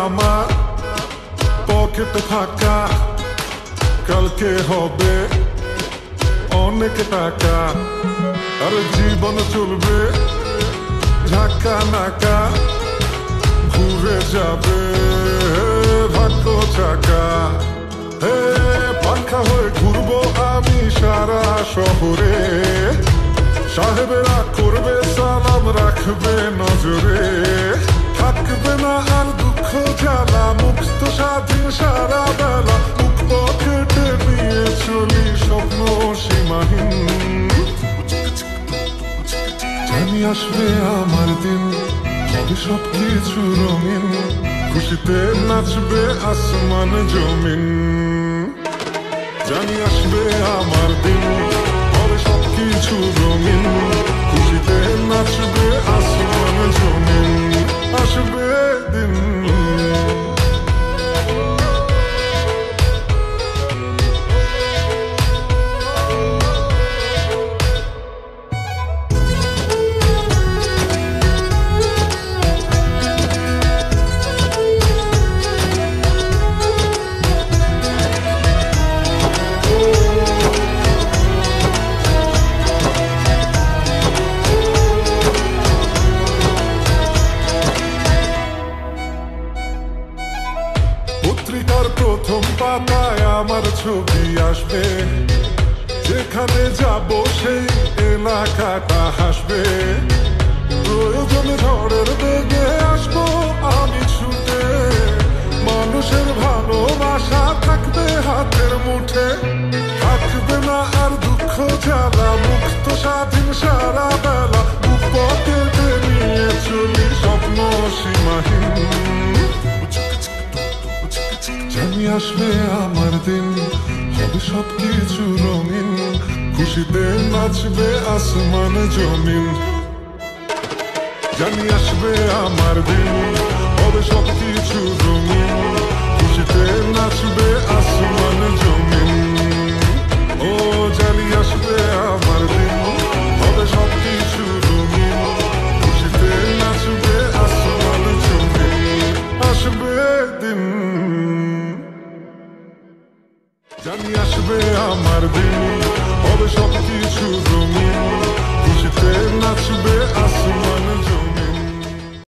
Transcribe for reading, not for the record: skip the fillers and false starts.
আমার পকেট ফাঁকা, কালকে হবে অনেক টাকা, আর জীবন চলবে ঝাঁকা নাকা, ঘুরে যাবে ভাগ্য চাকা। হে পাখা হয়ে ঘুরবো আমি সারা শহরে, সাহেবেরা করবে সালাম রাখবে নজরে, থাকবে না আর দুঃখ জ্বালা, মুক্ত স্বাধীন সারা বেলা, মুখ পকেটে নিয়ে চলি স্বপ্ন সীমাহীন। জানি আসবে আমার দিন, হবে সবকিছু রঙিন, খুশিতে নাচবে আসমান জমিন। জানি আসবে আমার দিন, হবে সবকিছু রঙিন, খুশিতে নাচবে আসমান জমিন। আসবে দিন পত্রিকার প্রথম পাতায় আমার ছবি আসবে, যেখানে যাব সেই এলাকাটা হাসবে, প্রয়োজনে ঝড়ের বেগে আসবো আমি ছুটে, মানুষের ভালোবাসা থাকবে হাতের মুঠে, থাকবে না আর দুঃখ জ্বালা, মুক্ত স্বাধীন সারা বেলা, বুক পকেটে নিয়ে চলি স্বপ্ন সীমাহীন। জানি আসবে আমার দিন, হবে সবকিছু রঙিন, খুশিতে নাচবে আসমান জমিন। জানি আসবে আমার দিন, হবে সবকিছু রঙিন, খুশিতে নাচবে আসমান জমিন। ও জানি আসবে আমার দিন, হবে সবকিছু রঙিন, খুশিতে নাচবে আসমান জমিন। আসবে দিন, জানি আসবে আমার দিন।